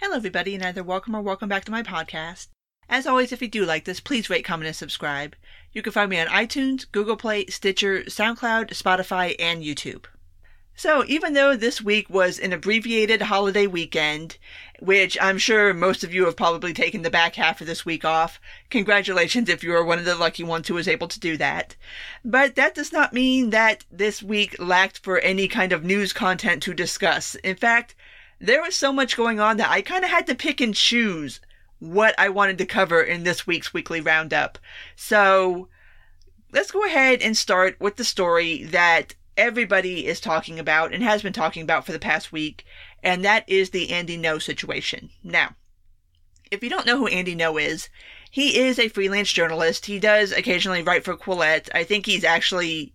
Hello everybody, and either welcome or welcome back to my podcast. As always, if you do like this, please rate, comment, and subscribe. You can find me on iTunes, Google Play, Stitcher, SoundCloud, Spotify, and YouTube. So, even though this week was an abbreviated holiday weekend, which I'm sure most of you have probably taken the back half of this week off, congratulations if you are one of the lucky ones who was able to do that. But that does not mean that this week lacked for any kind of news content to discuss. In fact, there was so much going on that I kind of had to pick and choose what I wanted to cover in this week's weekly roundup. So, let's go ahead and start with the story that everybody is talking about and has been talking about for the past week, and that is the Andy Ngo situation. Now, if you don't know who Andy Ngo is, he is a freelance journalist. He does occasionally write for Quillette. I think he's actually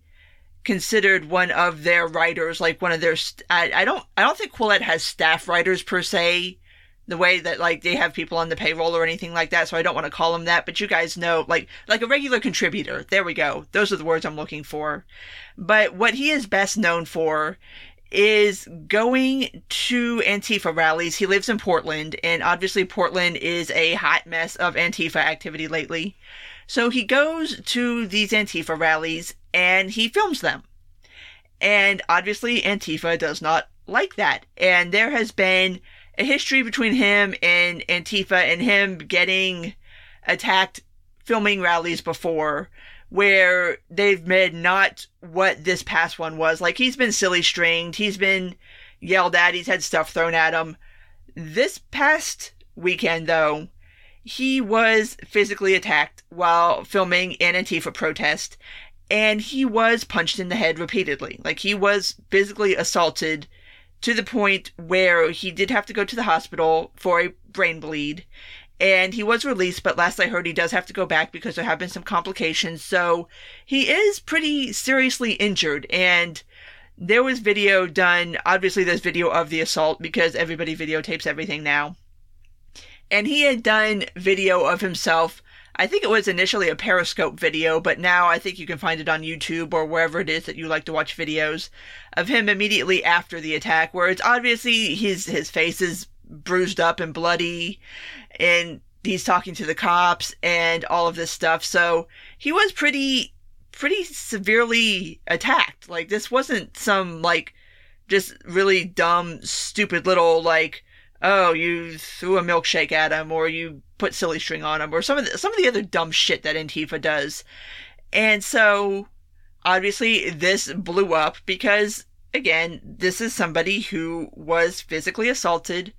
considered one of their writers, like one of their, I don't think Quillette has staff writers per se, the way that like they have people on the payroll or anything like that, so I don't want to call him that, but you guys know, like a regular contributor. There we go. Those are the words I'm looking for. But what he is best known for is going to Antifa rallies. He lives in Portland, and obviously Portland is a hot mess of Antifa activity lately. So he goes to these Antifa rallies and he films them. And obviously Antifa does not like that. And there has been a history between him and Antifa and him getting attacked filming rallies before, where they've made not what this past one was. Like, he's been silly stringed, he's been yelled at, he's had stuff thrown at him. This past weekend, though, he was physically attacked while filming an Antifa protest, and he was punched in the head repeatedly. Like, he was physically assaulted to the point where he did have to go to the hospital for a brain bleed, and he was released, but last I heard he does have to go back because there have been some complications, so he is pretty seriously injured. And there was video done, obviously there's video of the assault because everybody videotapes everything now, and he had done video of himself. I think it was initially a Periscope video, but now I think you can find it on YouTube or wherever it is that you like to watch videos of him immediately after the attack, where it's obviously his face is bruised up and bloody, and he's talking to the cops and all of this stuff. So he was pretty severely attacked. Like, this wasn't some, like, just really dumb, stupid little, like, oh, you threw a milkshake at him, or you put silly string on him, or some of the other dumb shit that Antifa does. And so, obviously, this blew up because, again, this is somebody who was physically assaulted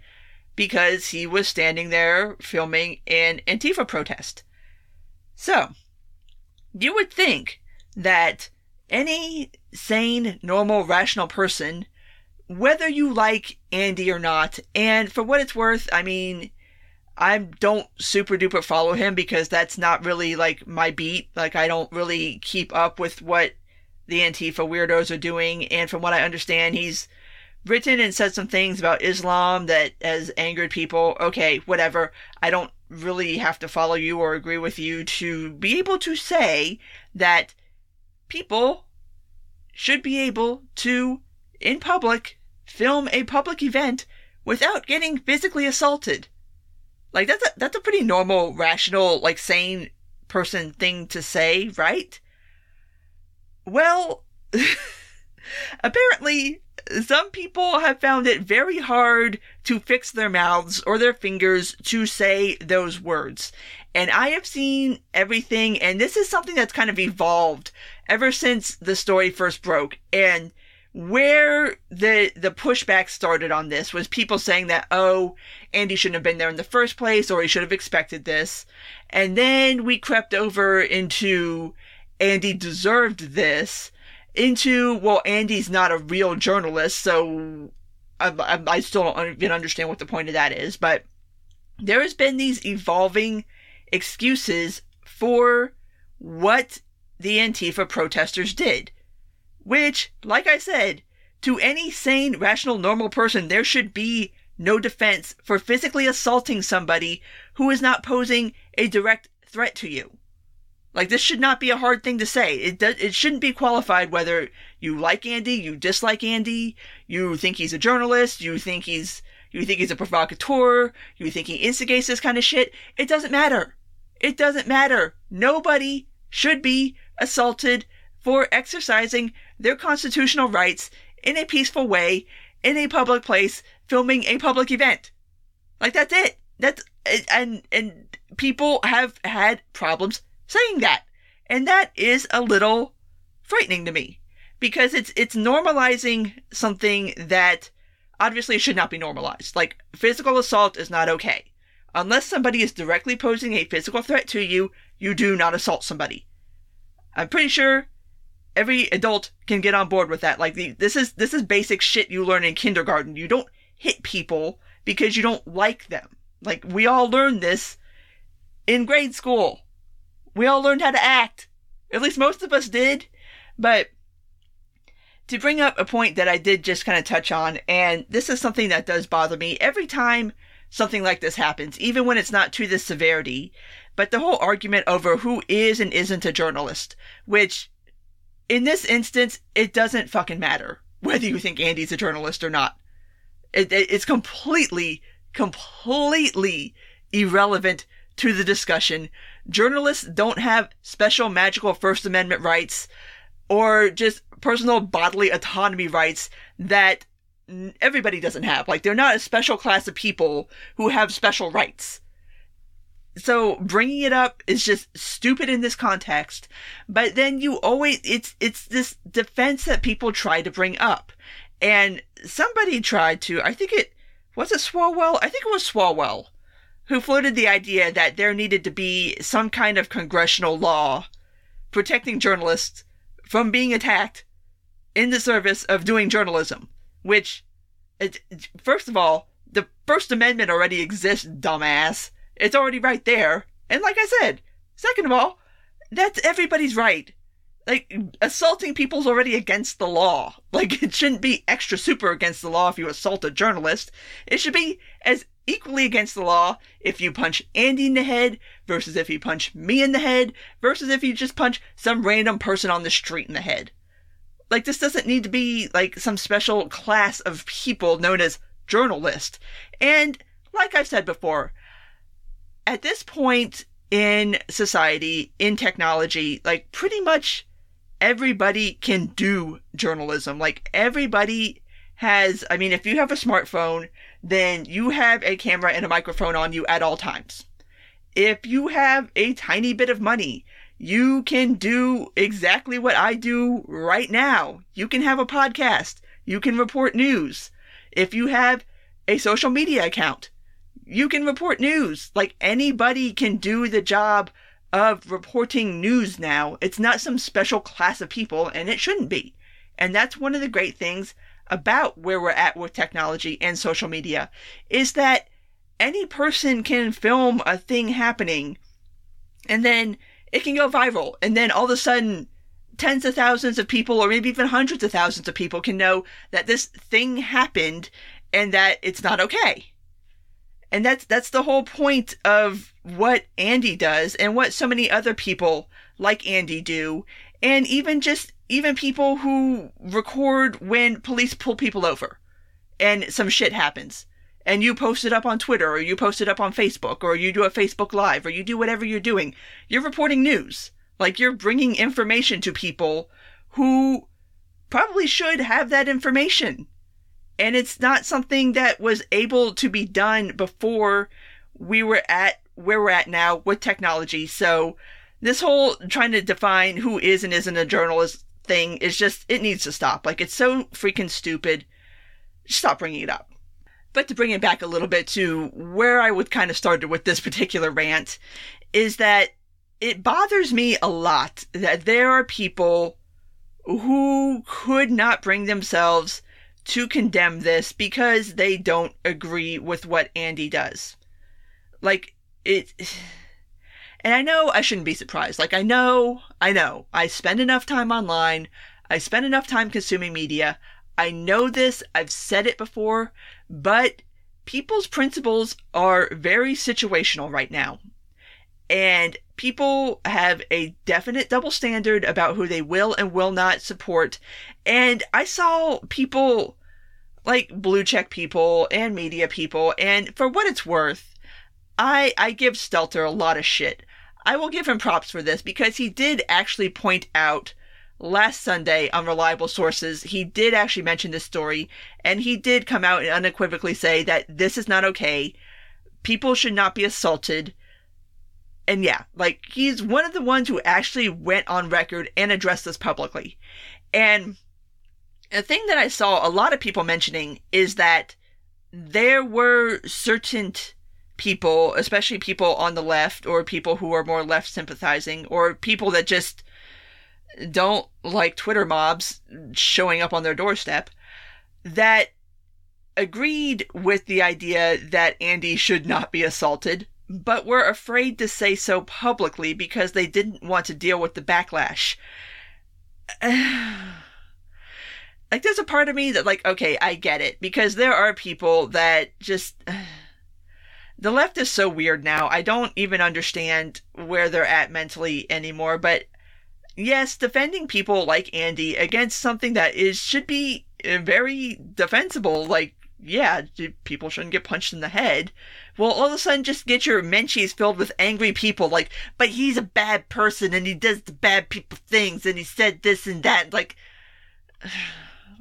because he was standing there filming an Antifa protest. So, you would think that any sane, normal, rational person, whether you like Andy or not, and for what it's worth, I mean, I don't super duper follow him because that's not really like my beat. Like, I don't really keep up with what the Antifa weirdos are doing, and from what I understand, he's written and said some things about Islam that has angered people. Okay, whatever. I don't really have to follow you or agree with you to be able to say that people should be able to, in public, film a public event without getting physically assaulted. Like, that's a pretty normal, rational, like, sane person thing to say, right? Well, apparently, some people have found it very hard to fix their mouths or their fingers to say those words. And I have seen everything, and this is something that's kind of evolved ever since the story first broke. And where the pushback started on this was people saying that, oh, Andy shouldn't have been there in the first place, or he should have expected this. And then we crept over into Andy deserved this, into, well, Andy's not a real journalist, so I still don't even understand what the point of that is. But there has been these evolving excuses for what the Antifa protesters did. Which, like I said, to any sane, rational, normal person, there should be no defense for physically assaulting somebody who is not posing a direct threat to you. Like, this should not be a hard thing to say. It shouldn't be qualified whether you like Andy, you dislike Andy, you think he's a journalist, you think he's, you think he's a provocateur, you think he instigates this kind of shit. It doesn't matter. It doesn't matter. Nobody should be assaulted for exercising their constitutional rights in a peaceful way, in a public place, filming a public event. Like, that's it. And people have had problems saying that. And that is a little frightening to me. Because it's normalizing something that obviously should not be normalized. Like, physical assault is not okay. Unless somebody is directly posing a physical threat to you, you do not assault somebody. I'm pretty sure every adult can get on board with that. Like, this is basic shit you learn in kindergarten. You don't hit people because you don't like them. Like, we all learned this in grade school. We all learned how to act. At least most of us did. But to bring up a point that I did just kind of touch on, and this is something that does bother me every time something like this happens, even when it's not to this severity, but the whole argument over who is and isn't a journalist, which in this instance, it doesn't fucking matter whether you think Andy's a journalist or not. It's completely irrelevant to the discussion. Journalists don't have special magical First Amendment rights or just personal bodily autonomy rights that everybody doesn't have. Like, they're not a special class of people who have special rights. So bringing it up is just stupid in this context. But then you always, it's this defense that people try to bring up. And somebody tried to, was it Swalwell? I think it was Swalwell who floated the idea that there needed to be some kind of congressional law protecting journalists from being attacked in the service of doing journalism. Which, first of all, the First Amendment already exists, dumbass. It's already right there. And like I said, second of all, that's everybody's right. Like, assaulting people's already against the law. Like, it shouldn't be extra super against the law if you assault a journalist. It should be as equally against the law if you punch Andy in the head versus if you punch me in the head versus if you just punch some random person on the street in the head. Like, this doesn't need to be, like, some special class of people known as journalists. And, like I've said before, at this point in society, in technology, like, pretty much everybody can do journalism. Like, everybody has, I mean, if you have a smartphone, then you have a camera and a microphone on you at all times. If you have a tiny bit of money, you can do exactly what I do right now. You can have a podcast. You can report news. If you have a social media account, you can report news. Like, anybody can do the job of reporting news now. It's not some special class of people, and it shouldn't be. And that's one of the great things about where we're at with technology and social media, is that any person can film a thing happening, and then it can go viral, and then all of a sudden tens of thousands of people, or maybe even hundreds of thousands of people, can know that this thing happened and that it's not okay. And that's the whole point of what Andy does and what so many other people like Andy do, and even people who record when police pull people over and some shit happens. And you post it up on Twitter, or you post it up on Facebook, or you do a Facebook Live, or you do whatever you're doing. You're reporting news. Like, you're bringing information to people who probably should have that information. And it's not something that was able to be done before we were at where we're at now with technology. So this whole trying to define who is and isn't a journalist thing is just, it needs to stop. Like, it's so freaking stupid. Stop bringing it up. But to bring it back a little bit to where I would kind of started with this particular rant, is that it bothers me a lot that there are people who could not bring themselves to condemn this because they don't agree with what Andy does. Like, it... And I know I shouldn't be surprised. Like, I know. I spend enough time online. I spend enough time consuming media. I know this. I've said it before. But people's principles are very situational right now. And people have a definite double standard about who they will and will not support. And I saw people like blue check people and media people, and for what it's worth, I give Stelter a lot of shit. I will give him props for this because he did actually point out last Sunday on reliable sources, he did actually mention this story, and he did come out and unequivocally say that this is not okay. People should not be assaulted. And yeah, like, he's one of the ones who actually went on record and addressed this publicly. And the thing that I saw a lot of people mentioning is that there were certain people, especially people on the left, or people who are more left sympathizing, or people that just don't like Twitter mobs showing up on their doorstep, that agreed with the idea that Andy should not be assaulted, but were afraid to say so publicly because they didn't want to deal with the backlash. Like, there's a part of me that, like, okay, I get it, because there are people that just... The left is so weird now. I don't even understand where they're at mentally anymore, but yes, defending people like Andy against something that should be very defensible, like, yeah, people shouldn't get punched in the head. Well, all of a sudden just get your menchies filled with angry people, like, but he's a bad person and he does the bad people things and he said this and that. Like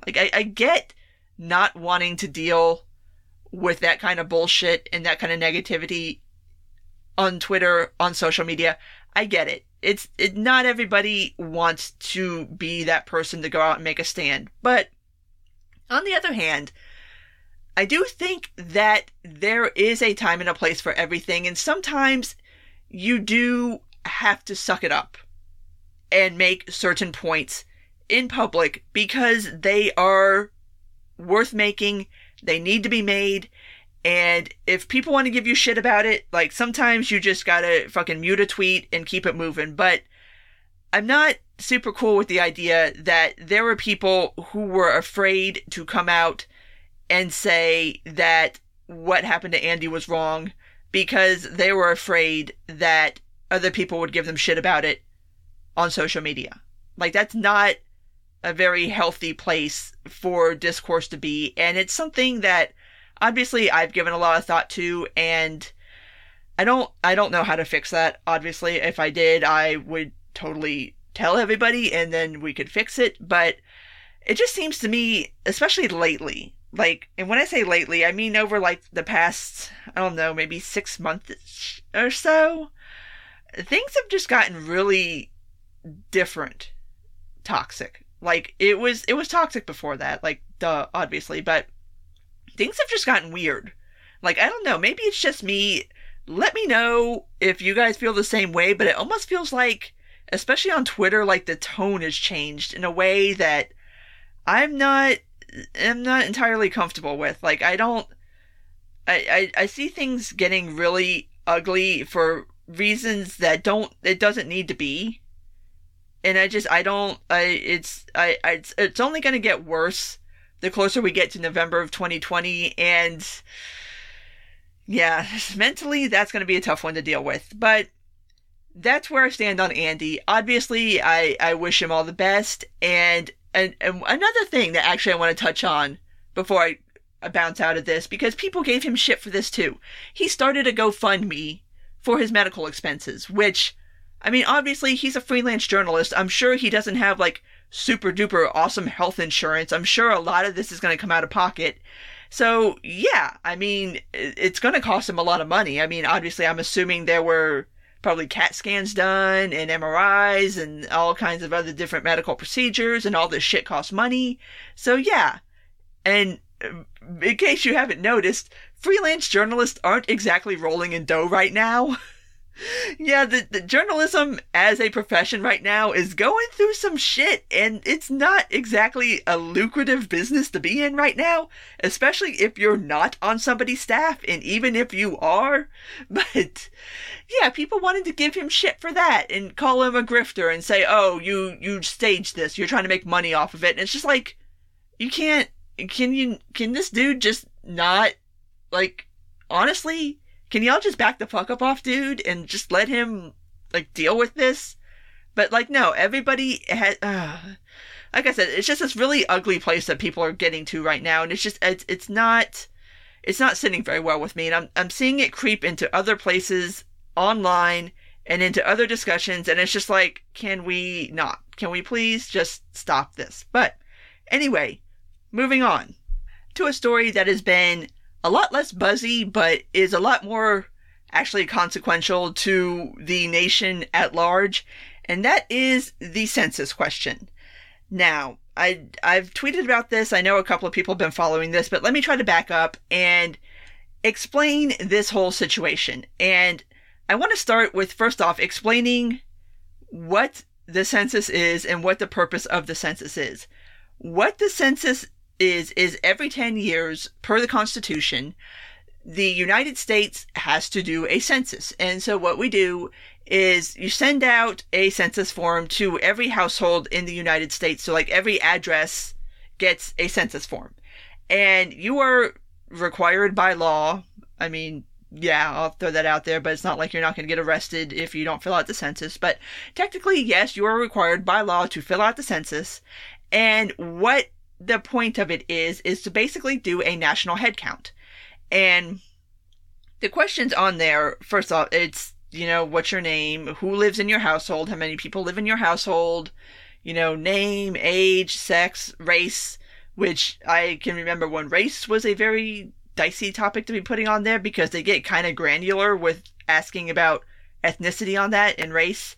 I get not wanting to deal with that kind of bullshit and that kind of negativity on Twitter, on social media. I get it. It's not everybody wants to be that person to go out and make a stand. But on the other hand, I do think that there is a time and a place for everything, and sometimes you do have to suck it up and make certain points in public because they are worth making, they need to be made, and if people want to give you shit about it, like, sometimes you just gotta fucking mute a tweet and keep it moving. But I'm not super cool with the idea that there were people who were afraid to come out and say that what happened to Andy was wrong because they were afraid that other people would give them shit about it on social media. Like, that's not a very healthy place for discourse to be, and it's something that obviously I've given a lot of thought to, and I don't know how to fix that. Obviously, if I did, I would totally tell everybody and then we could fix it, but it just seems to me, especially lately, like, and when I say lately, I mean over, like, the past, I don't know, maybe 6 months or so, things have just gotten really different. Toxic. Like, it was toxic before that, like, duh, obviously, but things have just gotten weird. Like, I don't know, maybe it's just me. Let me know if you guys feel the same way, but it almost feels like, especially on Twitter, like, the tone has changed in a way that I'm not entirely comfortable with. Like, I see things getting really ugly for reasons that it doesn't need to be. And it's only going to get worse the closer we get to November of 2020. And yeah, mentally, that's going to be a tough one to deal with. But that's where I stand on Andy. Obviously, I wish him all the best. And another thing that actually I want to touch on before I bounce out of this, because people gave him shit for this too. He started a GoFundMe for his medical expenses, which, I mean, obviously he's a freelance journalist. I'm sure he doesn't have, like, super duper awesome health insurance. I'm sure a lot of this is going to come out of pocket. So yeah, I mean, it's going to cost him a lot of money. I mean, obviously I'm assuming there were probably CAT scans done and MRIs and all kinds of other different medical procedures, and all this shit costs money. So yeah. And in case you haven't noticed, freelance journalists aren't exactly rolling in dough right now. Yeah, the journalism as a profession right now is going through some shit, and it's not exactly a lucrative business to be in right now, especially if you're not on somebody's staff, and even if you are. But yeah, people wanted to give him shit for that and call him a grifter and say, oh, you staged this, you're trying to make money off of it. And it's just like, can this dude just not, like, honestly, can y'all just back the fuck up off, dude, and just let him, like, deal with this? But, like, no, everybody had, like I said, it's just this really ugly place that people are getting to right now, and it's not sitting very well with me, and I'm seeing it creep into other places online and into other discussions, and it's just like, can we not? Can we please just stop this? But anyway, moving on to a story that has been a lot less buzzy, but is a lot more actually consequential to the nation at large, and that is the census question. Now, I've tweeted about this. I know a couple of people have been following this, but let me try to back up and explain this whole situation. And I want to start with, first off, explaining what the census is and what the purpose of the census is. What the census is every 10 years, per the Constitution, the United States has to do a census. And so what we do is you send out a census form to every household in the United States. So like every address gets a census form. And you are required by law. I mean, yeah, I'll throw that out there, but it's not like you're not going to get arrested if you don't fill out the census. But technically, yes, you are required by law to fill out the census. And what the point of it is to basically do a national head count. And the questions on there, first off, it's, what's your name? Who lives in your household? How many people live in your household? Name, age, sex, race, which I can remember when race was a very dicey topic to be putting on there because they get kind of granular with asking about ethnicity on that and race.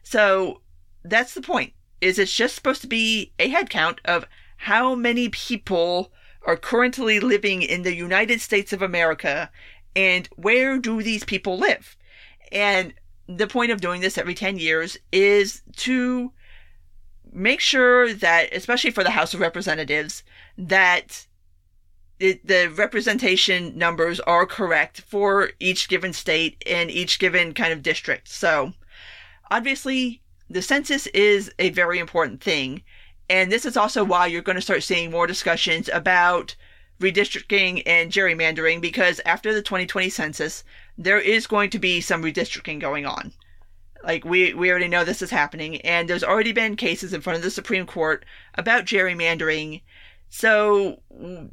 So that's the point, is it's just supposed to be a head count of how many people are currently living in the United States of America and where do these people live. And the point of doing this every 10 years is to make sure that, especially for the House of Representatives, that the representation numbers are correct for each given state and each given kind of district. So obviously the census is a very important thing. And this is also why you're going to start seeing more discussions about redistricting and gerrymandering, because after the 2020 census, there is going to be some redistricting going on. Like, we already know this is happening, and there's already been cases in front of the Supreme Court about gerrymandering. So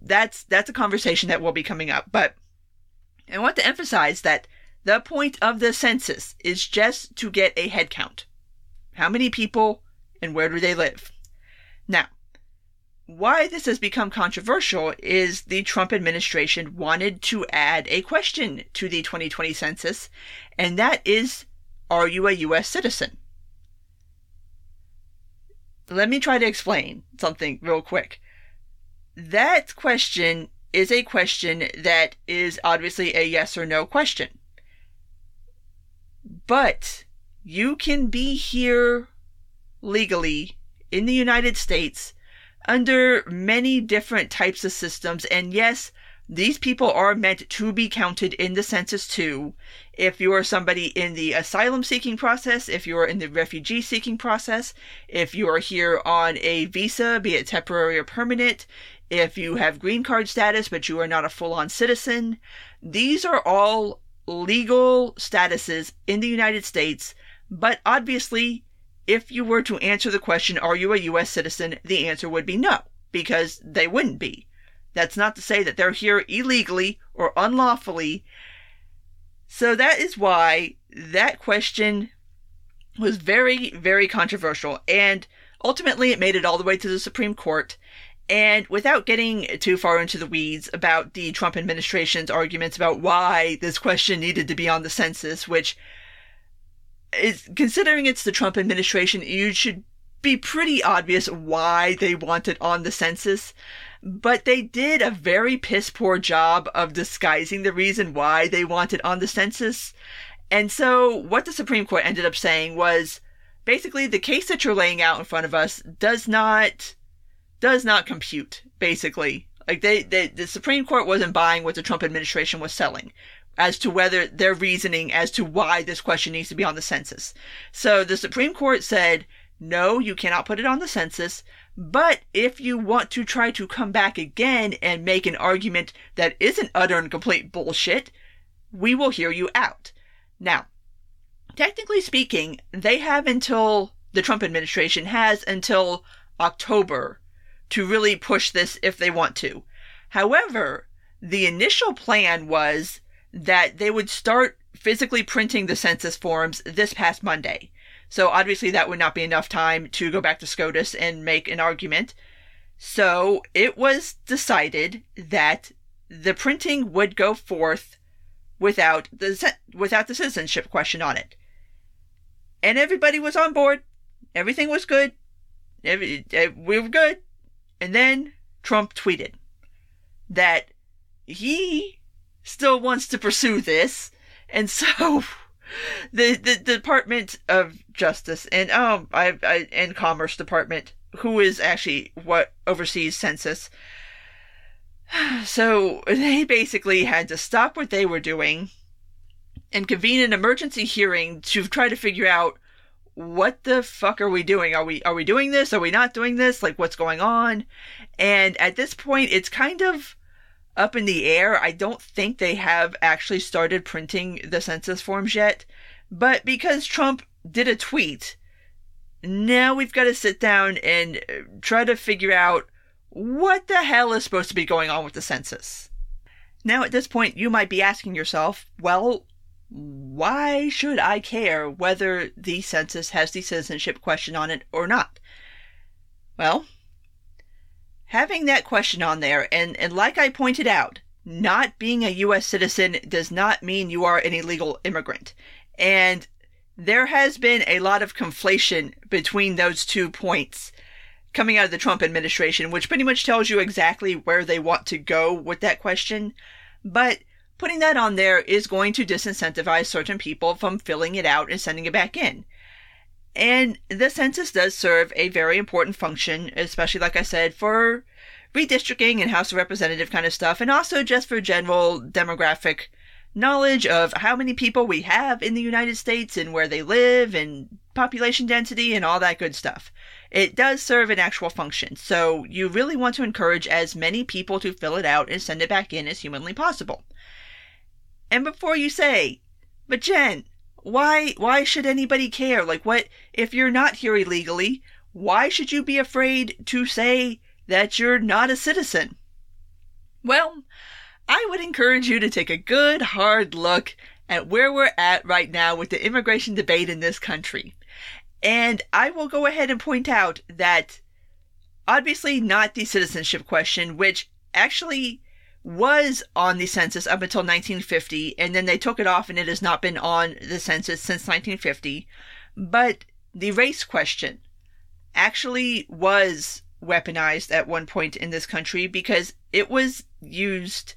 that's a conversation that will be coming up. But I want to emphasize that the point of the census is just to get a head count. How many people and where do they live? Now, why this has become controversial is the Trump administration wanted to add a question to the 2020 census, and that is, are you a U.S. citizen? Let me try to explain something real quick. That question is a question that is obviously a yes or no question. But you can be here legally in the United States under many different types of systems. And yes, these people are meant to be counted in the census too. If you are somebody in the asylum seeking process, if you are in the refugee seeking process, if you are here on a visa, be it temporary or permanent, if you have green card status but you are not a full-on citizen, these are all legal statuses in the United States. But obviously, if you were to answer the question, are you a U.S. citizen, the answer would be no, because they wouldn't be. That's not to say that they're here illegally or unlawfully. So that is why that question was very, very controversial. And ultimately, it made it all the way to the Supreme Court. And without getting too far into the weeds about the Trump administration's arguments about why this question needed to be on the census, which considering it's the Trump administration, it should be pretty obvious why they want it on the census. But they did a very piss poor job of disguising the reason why they want it on the census. And so what the Supreme Court ended up saying was, basically, the case that you're laying out in front of us does not compute, basically. Like, the Supreme Court wasn't buying what the Trump administration was selling as to whether their reasoning as to why this question needs to be on the census. So the Supreme Court said, no, you cannot put it on the census, but if you want to try to come back again and make an argument that isn't utter and complete bullshit, we will hear you out. Now, technically speaking, the Trump administration has until October to really push this if they want to. However, the initial plan was that they would start physically printing the census forms this past Monday. So obviously that would not be enough time to go back to SCOTUS and make an argument. So it was decided that the printing would go forth without the citizenship question on it. And everybody was on board. Everything was good. We were good. And then Trump tweeted that he still wants to pursue this. And so the Department of Justice and and Commerce Department, who is actually what oversees census, so they basically had to stop what they were doing and convene an emergency hearing to try to figure out, what the fuck are we doing? Are we doing this? Are we not doing this? Like, what's going on? And at this point, it's kind of up in the air. I don't think they have actually started printing the census forms yet. But because Trump did a tweet, now we've got to sit down and try to figure out what the hell is supposed to be going on with the census. Now, at this point, you might be asking yourself, well, why should I care whether the census has the citizenship question on it or not? Well, having that question on there, and like I pointed out, not being a U.S. citizen does not mean you are an illegal immigrant. And there has been a lot of conflation between those 2 points coming out of the Trump administration, which pretty much tells you exactly where they want to go with that question. But putting that on there is going to disincentivize certain people from filling it out and sending it back in. And the census does serve a very important function, especially, like I said, for redistricting and House of Representative kind of stuff, and also just for general demographic knowledge of how many people we have in the United States and where they live and population density and all that good stuff. It does serve an actual function, so you really want to encourage as many people to fill it out and send it back in as humanly possible. And before you say, but Jen, why should anybody care? Like, what, if you're not here illegally, why should you be afraid to say that you're not a citizen? Well, I would encourage you to take a good, hard look at where we're at right now with the immigration debate in this country. And I will go ahead and point out that obviously not the citizenship question, which actually was on the census up until 1950, and then they took it off and it has not been on the census since 1950. But the race question actually was weaponized at one point in this country because it was used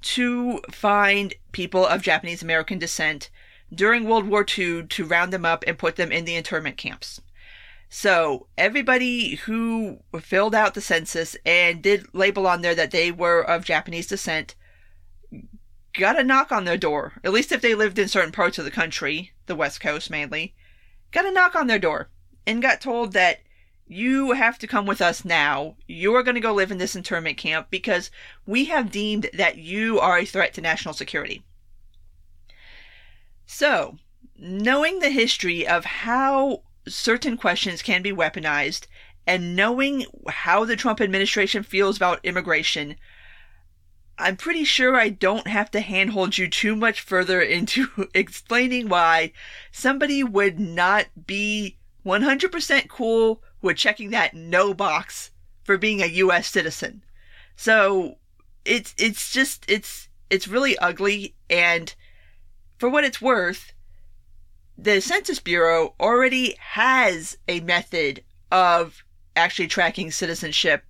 to find people of Japanese American descent during World War II to round them up and put them in the internment camps. So everybody who filled out the census and did label on there that they were of Japanese descent got a knock on their door, at least if they lived in certain parts of the country, the West Coast mainly, got a knock on their door and got told that you have to come with us now. You are going to go live in this internment camp because we have deemed that you are a threat to national security. So, knowing the history of how certain questions can be weaponized and knowing how the Trump administration feels about immigration, I'm pretty sure I don't have to handhold you too much further into explaining why somebody would not be 100% cool with checking that no box for being a U.S. citizen. So it's really ugly, and for what it's worth, the Census Bureau already has a method of actually tracking citizenship,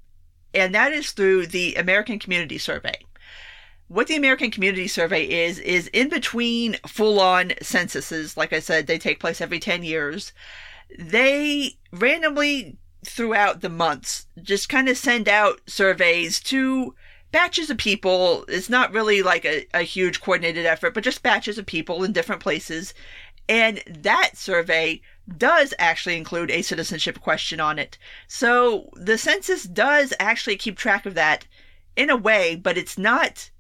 and that is through the American Community Survey. What the American Community Survey is in between full-on censuses. Like I said, they take place every 10 years. They randomly, throughout the months, just kind of send out surveys to batches of people. It's not really like a huge coordinated effort, but just batches of people in different places. And that survey does actually include a citizenship question on it. So the census does actually keep track of that in a way, but it's not,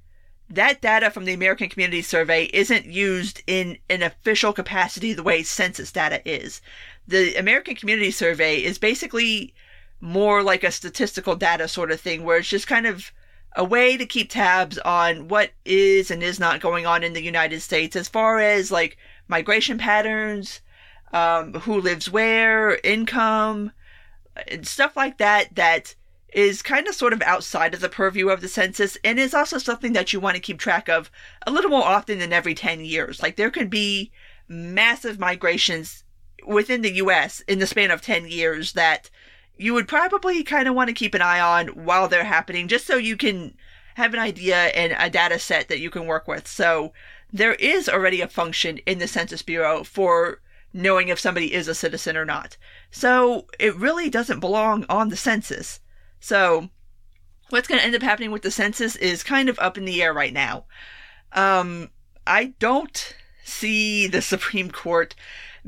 that data from the American Community Survey isn't used in an official capacity the way census data is. The American Community Survey is basically more like a statistical data sort of thing, where it's just kind of a way to keep tabs on what is and is not going on in the United States as far as like migration patterns, who lives where, income, and stuff like that, that is kind of sort of outside of the purview of the census, and is also something that you want to keep track of a little more often than every 10 years. Like, there could be massive migrations within the U.S. in the span of 10 years that you would probably kind of want to keep an eye on while they're happening, just so you can have an idea and a data set that you can work with. So there is already a function in the Census Bureau for knowing if somebody is a citizen or not. So it really doesn't belong on the census. So what's going to end up happening with the census is kind of up in the air right now. I don't see the Supreme Court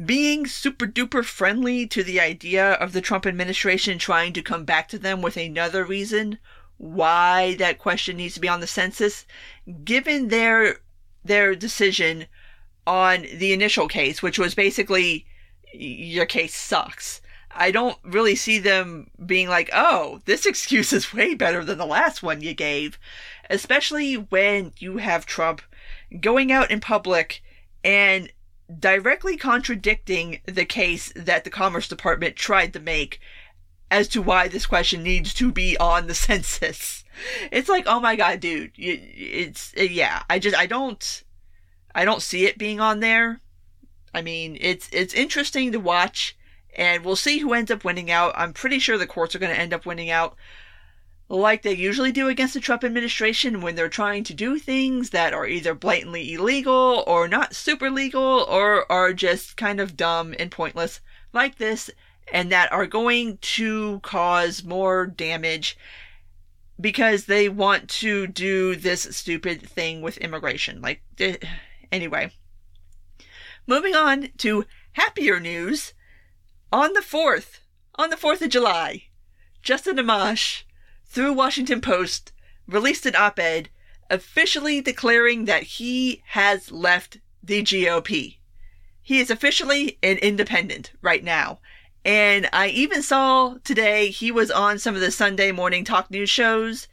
being super duper friendly to the idea of the Trump administration trying to come back to them with another reason why that question needs to be on the census, given their decision on the initial case, which was basically, your case sucks. I don't really see them being like, oh, this excuse is way better than the last one you gave, especially when you have Trump going out in public and directly contradicting the case that the Commerce Department tried to make as to why this question needs to be on the census. It's like, oh my god, dude, I don't see it being on there. I mean, it's interesting to watch, and we'll see who ends up winning out. I'm pretty sure the courts are going to end up winning out, like they usually do against the Trump administration when they're trying to do things that are either blatantly illegal or not super legal or are just kind of dumb and pointless like this, and that are going to cause more damage because they want to do this stupid thing with immigration. Like, anyway. Moving on to happier news. On the 4th of July, Justin Amash, through Washington Post, released an op-ed officially declaring that he has left the GOP. He is officially an independent right now. And I even saw today he was on some of the Sunday morning talk news shows,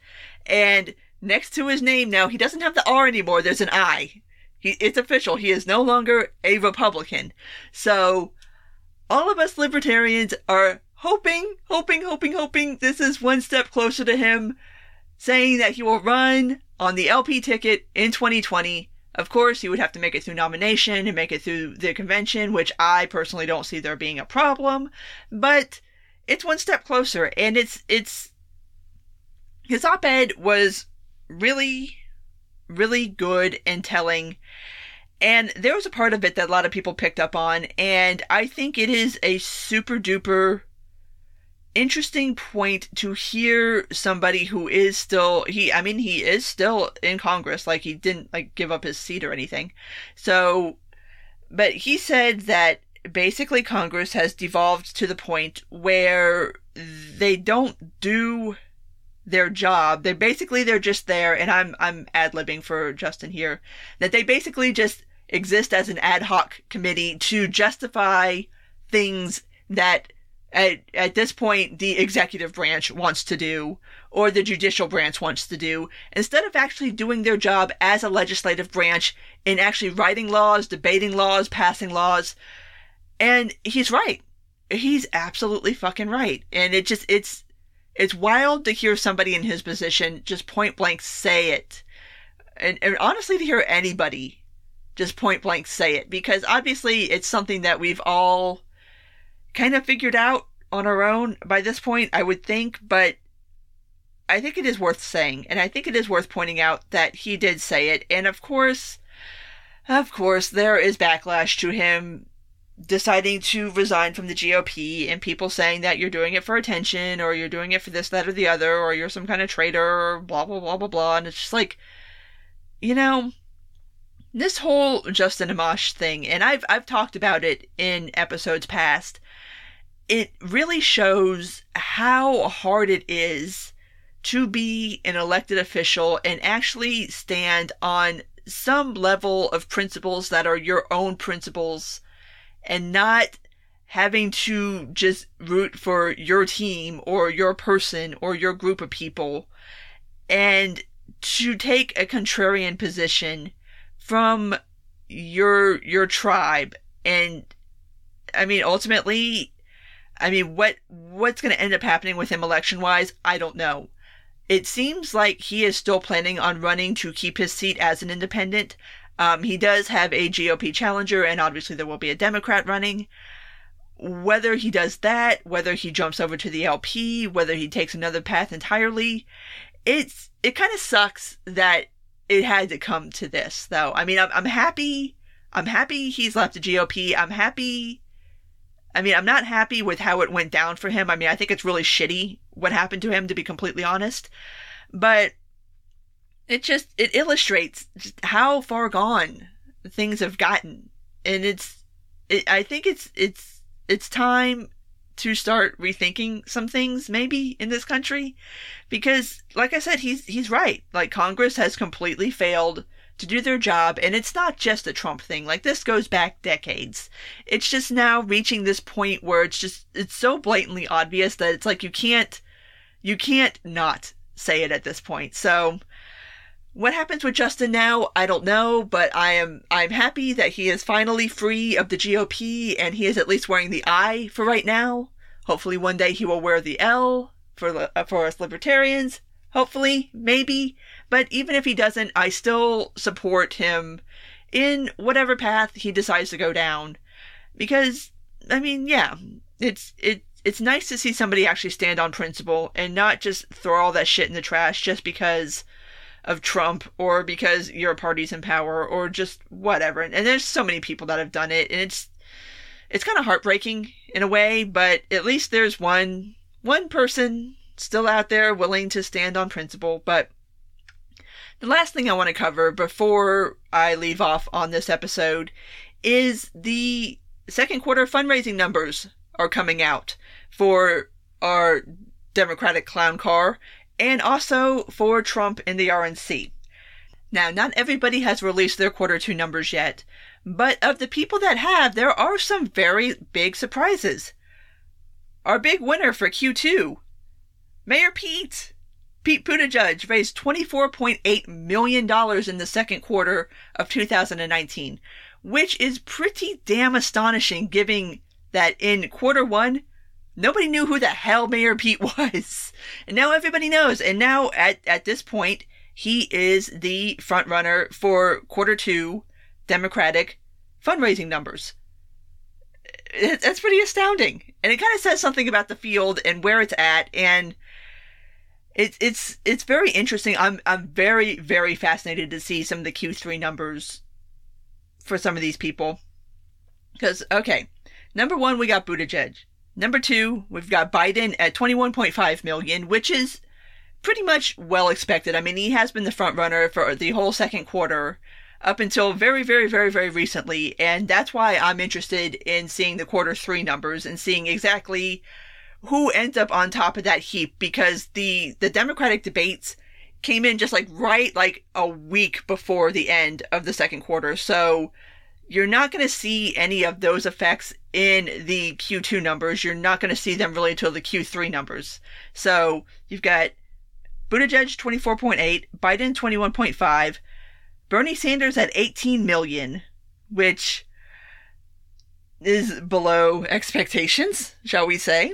and next to his name now, he doesn't have the R anymore, there's an I. It's official, he is no longer a Republican. So all of us libertarians are hoping this is one step closer to him saying that he will run on the LP ticket in 2020. Of course, he would have to make it through nomination and make it through the convention, which I personally don't see there being a problem, but it's one step closer, and it's his op-ed was really, really good and telling. And there was a part of it that a lot of people picked up on, and I think it is a super duper interesting point to hear somebody who is still, he is still in Congress, like he didn't give up his seat or anything. So, but he said that basically Congress has devolved to the point where they don't do their job. They're just there, and I'm ad-libbing for Justin here, that they basically just exist as an ad hoc committee to justify things that at this point the executive branch wants to do or the judicial branch wants to do, instead of actually doing their job as a legislative branch in actually writing laws, debating laws, passing laws. And he's right. He's absolutely fucking right. And it's wild to hear somebody in his position just point blank say it. And honestly, to hear anybody just point blank say it, because obviously it's something that we've all kind of figured out on our own by this point, I would think, but I think it is worth saying, and I think it is worth pointing out that he did say it, and of course, there is backlash to him deciding to resign from the GOP, and people saying that you're doing it for attention, or you're doing it for this, that, or the other, or you're some kind of traitor, or blah, blah, blah, blah, blah, and it's just like, this whole Justin Amash thing, and I've talked about it in episodes past, it really shows how hard it is to be an elected official and actually stand on some level of principles that are your own principles and not having to just root for your team or your person or your group of people, and to take a contrarian position from your tribe. And I mean, ultimately, I mean, what's going to end up happening with him election-wise, I don't know. It seems like he is still planning on running to keep his seat as an independent. He does have a GOP challenger, and obviously there will be a Democrat running. Whether he does that, whether he jumps over to the LP, whether he takes another path entirely, it kind of sucks that it had to come to this, though. I mean, I'm happy. I'm happy he's left the GOP. I'm happy. I mean, I'm not happy with how it went down for him. I mean, I think it's really shitty what happened to him, to be completely honest. But it illustrates just how far gone things have gotten. And I think it's time to start rethinking some things, maybe, in this country. Because, like I said, he's right. Like, Congress has completely failed to do their job, and it's not just a Trump thing. Like, this goes back decades. It's just now reaching this point where it's so blatantly obvious that it's like you can't not say it at this point. So, what happens with Justin now, I don't know, but I'm happy that he is finally free of the GOP, and he is at least wearing the I for right now. Hopefully one day he will wear the L for us libertarians. Hopefully, maybe. But even if he doesn't, I still support him in whatever path he decides to go down. Because, I mean, yeah, it's nice to see somebody actually stand on principle and not just throw all that shit in the trash just because of Trump or because your party's in power or just whatever. And there's so many people that have done it, and it's kind of heartbreaking in a way, but at least there's one person still out there willing to stand on principle. But the last thing I want to cover before I leave off on this episode is the second quarter fundraising numbers are coming out for our Democratic clown car and also for Trump and the RNC. Now, not everybody has released their quarter two numbers yet, but of the people that have, there are some very big surprises. Our big winner for Q2, Mayor Pete Buttigieg raised $24.8 million in the second quarter of 2019, which is pretty damn astonishing given that in quarter one, nobody knew who the hell Mayor Pete was. And now everybody knows. And now at this point, he is the front runner for quarter two Democratic fundraising numbers. That's pretty astounding. And it kind of says something about the field and where it's at. And it's very interesting. I'm very, very fascinated to see some of the Q3 numbers for some of these people. Because, okay, number one, we got Buttigieg. Number two, we've got Biden at 21.5 million, which is pretty much well expected. I mean, he has been the front runner for the whole second quarter up until very, very, very, very recently. And that's why I'm interested in seeing the quarter three numbers and seeing exactly who ends up on top of that heap, because the Democratic debates came in just right a week before the end of the second quarter. So you're not going to see any of those effects in the Q2 numbers. You're not going to see them really until the Q3 numbers. So you've got Buttigieg 24.8, Biden 21.5, Bernie Sanders at 18 million, which is below expectations, shall we say.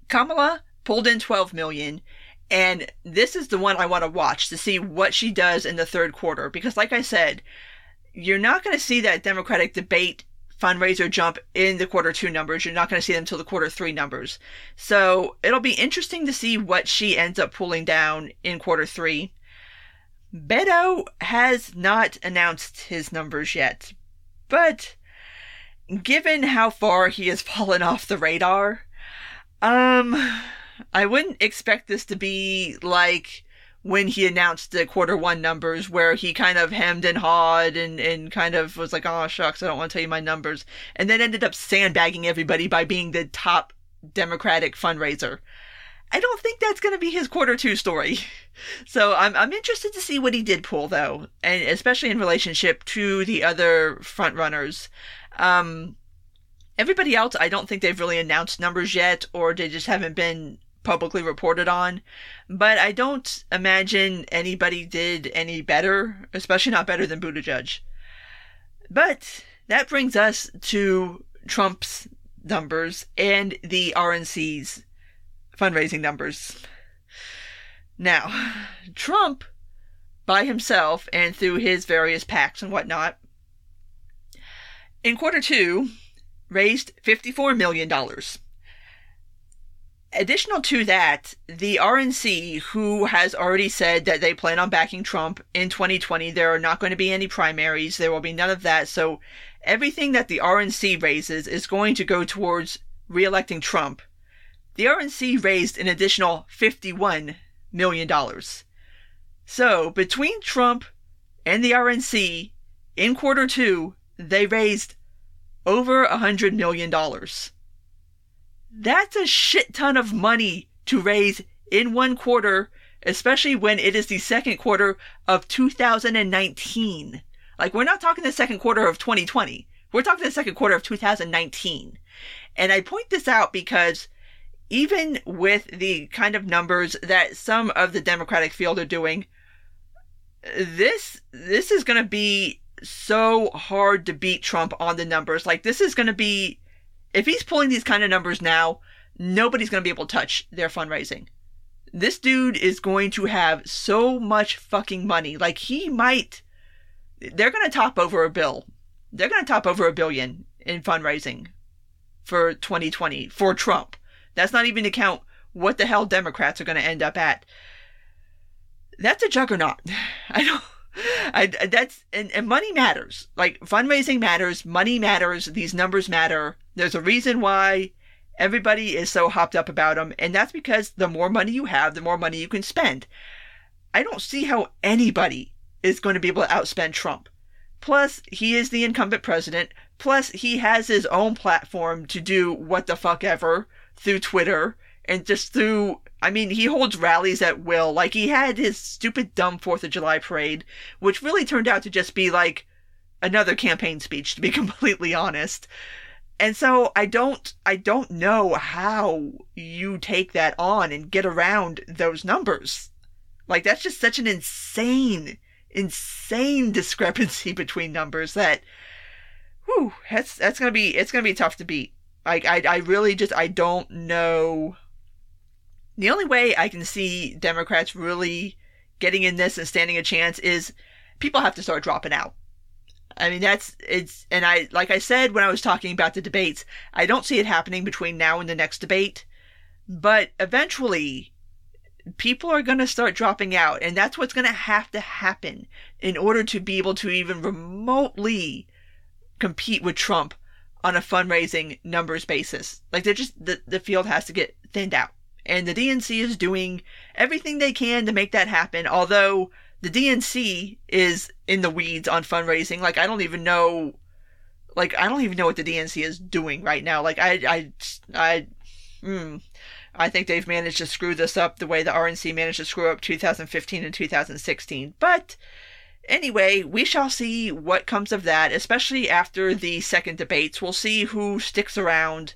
Kamala pulled in 12 million, and this is the one I want to watch to see what she does in the third quarter, because like I said, you're not going to see that Democratic debate fundraiser jump in the quarter two numbers. You're not going to see them until the quarter three numbers. So it'll be interesting to see what she ends up pulling down in quarter three. Beto has not announced his numbers yet, but given how far he has fallen off the radar, I wouldn't expect this to be like when he announced the quarter one numbers, where he kind of hemmed and hawed and kind of was like, oh shucks, I don't want to tell you my numbers, and then ended up sandbagging everybody by being the top Democratic fundraiser. I don't think that's going to be his quarter two story. So I'm interested to see what he did pull, though, and especially in relationship to the other front runners. Everybody else, I don't think they've really announced numbers yet, or they just haven't been publicly reported on. But I don't imagine anybody did any better, especially not better than Buttigieg. But that brings us to Trump's numbers and the RNC's fundraising numbers. Now, Trump, by himself and through his various PACs and whatnot, in quarter two, raised $54 million. Additional to that, the RNC, who has already said that they plan on backing Trump in 2020, there are not going to be any primaries, there will be none of that, so everything that the RNC raises is going to go towards re-electing Trump. The RNC raised an additional $51 million. So, between Trump and the RNC, in quarter two, they raised over $100 million. That's a shit ton of money to raise in one quarter, especially when it is the second quarter of 2019. Like, we're not talking the second quarter of 2020. We're talking the second quarter of 2019. And I point this out because even with the kind of numbers that some of the Democratic field are doing, this is going to be so hard to beat Trump on the numbers. Like, this is going to be, if he's pulling these kind of numbers now, nobody's going to be able to touch their fundraising. This dude is going to have so much fucking money. Like, they're going to top over $1 billion. They're going to top over $1 billion in fundraising for 2020 for Trump. That's not even to count what the hell Democrats are going to end up at. That's a juggernaut. And money matters. Like, fundraising matters, money matters, these numbers matter. There's a reason why everybody is so hopped up about them, and that's because the more money you have, the more money you can spend. I don't see how anybody is going to be able to outspend Trump. Plus, he is the incumbent president. Plus, he has his own platform to do what the fuck ever through Twitter and just through, I mean, he holds rallies at will. Like, he had his stupid, dumb 4th of July parade, which really turned out to just be like another campaign speech, to be completely honest. And so I don't know how you take that on and get around those numbers. Like, that's just such an insane discrepancy between numbers that, whew, it's gonna be tough to beat. Like, I really just, I don't know. The only way I can see Democrats really getting in this and standing a chance is people have to start dropping out. I mean, like I said when I was talking about the debates, I don't see it happening between now and the next debate, but eventually people are going to start dropping out, and that's what's going to happen in order to be able to even remotely compete with Trump on a fundraising numbers basis. Like, the field has to get thinned out, and the DNC is doing everything they can to make that happen, although the DNC is in the weeds on fundraising. Like, I don't even know what the DNC is doing right now. Like, I think they've managed to screw this up the way the RNC managed to screw up 2015 and 2016. But anyway, we shall see what comes of that, especially after the second debates. We'll see who sticks around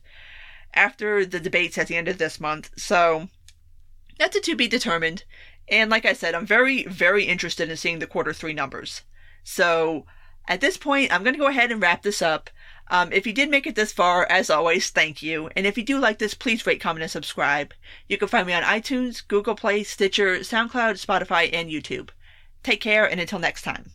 after the debates at the end of this month. So that's a to be determined. And like I said, I'm very, very interested in seeing the quarter three numbers. So at this point, I'm going to go ahead and wrap this up. If you did make it this far, as always, thank you. And if you do like this, please rate, comment, and subscribe. You can find me on iTunes, Google Play, Stitcher, SoundCloud, Spotify, and YouTube. Take care, and until next time.